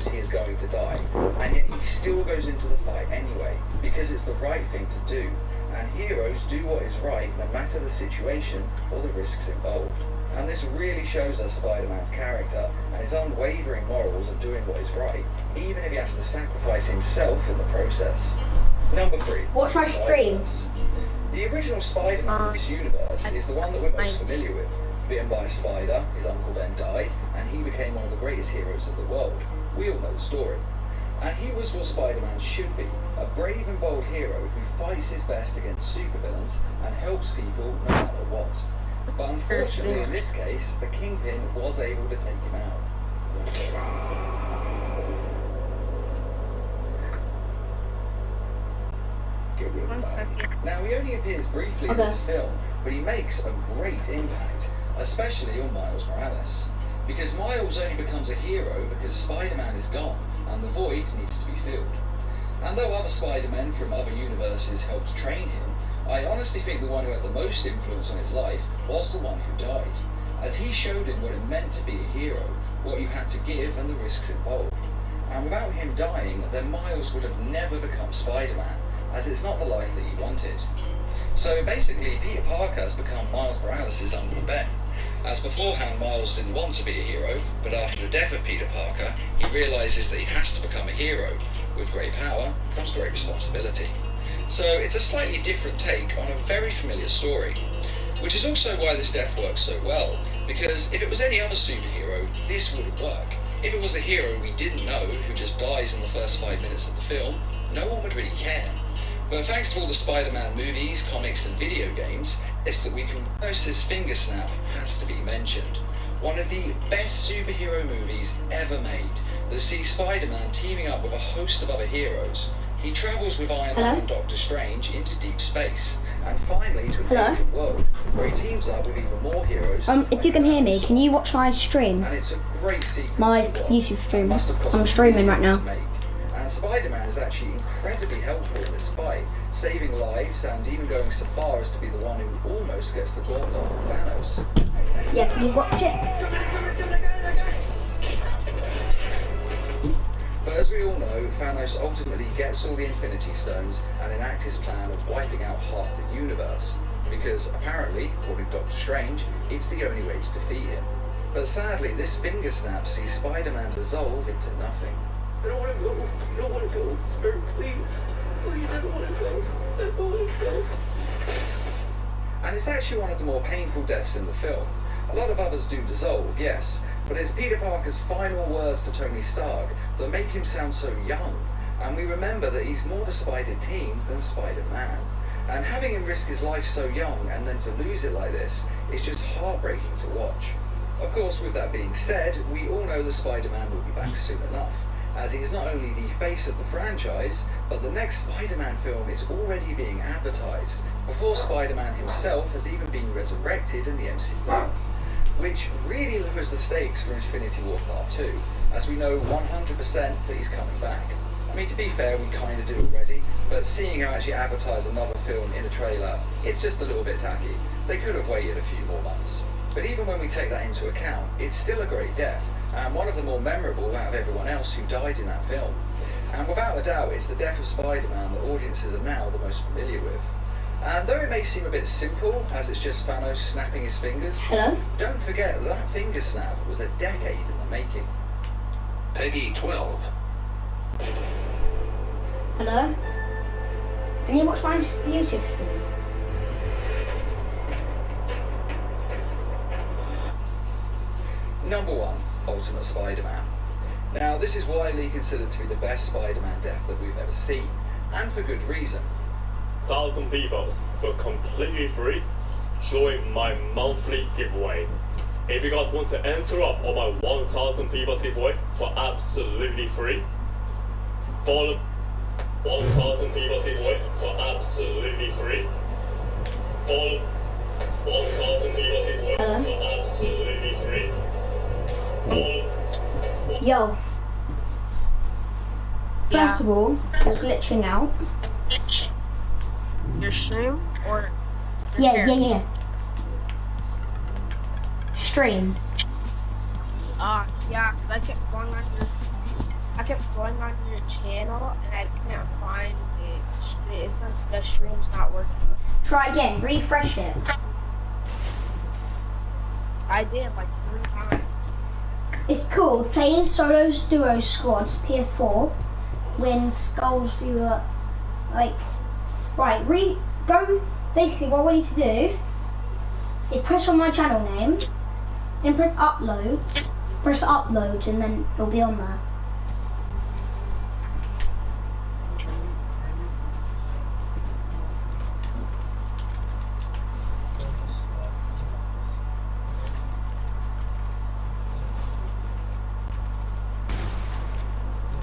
knows he is going to die, and yet he still goes into the fight anyway, because it's the right thing to do, and heroes do what is right no matter the situation or the risks involved. And this really shows us Spider-Man's character and his unwavering morals of doing what is right, even if he has to sacrifice himself in the process. Number 3. Watch my stream. The original Spider-Man in this universe is the one that we're most familiar with. Bitten by a spider, his Uncle Ben died, and he became one of the greatest heroes of the world. We all know the story. And he was what Spider-Man should be, a brave and bold hero who fights his best against supervillains and helps people no matter what. But unfortunately, in this case, the Kingpin was able to take him out. One second. Now, he only appears briefly in this film, but he makes a great impact, especially on Miles Morales. Because Miles only becomes a hero because Spider-Man is gone, and the void needs to be filled. And though other Spider-Men from other universes helped train him, I honestly think the one who had the most influence on his life was the one who died, as he showed him what it meant to be a hero, what you had to give and the risks involved. And without him dying, then Miles would have never become Spider-Man, as it's not the life that he wanted. So basically, Peter Parker has become Miles Morales' Uncle Ben, as beforehand Miles didn't want to be a hero, but after the death of Peter Parker, he realises that he has to become a hero. With great power comes great responsibility. So it's a slightly different take on a very familiar story, which is also why this death works so well, because if it was any other superhero, this wouldn't work. If it was a hero we didn't know who just dies in the first 5 minutes of the film, no one would really care. But thanks to all the Spider-Man movies, comics and video games, it's that we can notice his finger snap has to be mentioned. One of the best superhero movies ever made that sees Spider-Man teaming up with a host of other heroes. He travels with Iron Man and Doctor Strange into deep space, and finally to an alien world, where he teams up with even more heroes. If you can hear me, can you watch my stream? And it's a great sequence. My YouTube stream. I'm streaming right now. And Spider-Man is actually incredibly helpful in this fight, saving lives and even going so far as to be the one who almost gets the gauntlet of Thanos. Yeah, can you watch it? But as we all know, Thanos ultimately gets all the Infinity Stones and enacts his plan of wiping out half the universe, because apparently, according to Doctor Strange, it's the only way to defeat him. But sadly, this finger snap sees Spider-Man dissolve into nothing. I don't want to go. I don't want to go. Sir, please. Please, I don't want to go. I don't want to go. And it's actually one of the more painful deaths in the film. A lot of others do dissolve, yes, but it's Peter Parker's final words to Tony Stark that make him sound so young, and we remember that he's more the Spider-Team than Spider-Man. And having him risk his life so young and then to lose it like this is just heartbreaking to watch. Of course, with that being said, we all know that Spider-Man will be back soon enough, as he is not only the face of the franchise, but the next Spider-Man film is already being advertised, before Spider-Man himself has even been resurrected in the MCU. Which really lowers the stakes for Infinity War Part 2, as we know 100% that he's coming back. I mean, to be fair, we kind of did already, but seeing him actually advertise another film in a trailer, it's just a little bit tacky. They could have waited a few more months. But even when we take that into account, it's still a great death, and one of the more memorable out of everyone else who died in that film. And without a doubt, it's the death of Spider-Man that audiences are now the most familiar with. And though it may seem a bit simple, as it's just Thanos snapping his fingers, don't forget that finger snap was a decade in the making. Peggy 12. Hello? Can you watch my YouTube stream? Number 1, Ultimate Spider-Man. Now, this is widely considered to be the best Spider-Man death that we've ever seen, and for good reason. 1,000 people for completely free, join my monthly giveaway. If you guys want to enter up on my 1,000 people giveaway for absolutely free, follow 1,000 people giveaway for absolutely free. Follow 1,000 people giveaway for absolutely free. Follow. Yo. First of all, it's glitching out. Your stream or Yeah. Stream. Yeah, 'cause I kept going on your. kept going on your channel and I can't find it. It's like the stream's not working. Try again. Refresh it. I did like 3 times. It's called Playing Solos Duo Squads PS4 when Skulls viewer like right go basically what we need to do is press on my channel name, then press upload and then it'll be on there.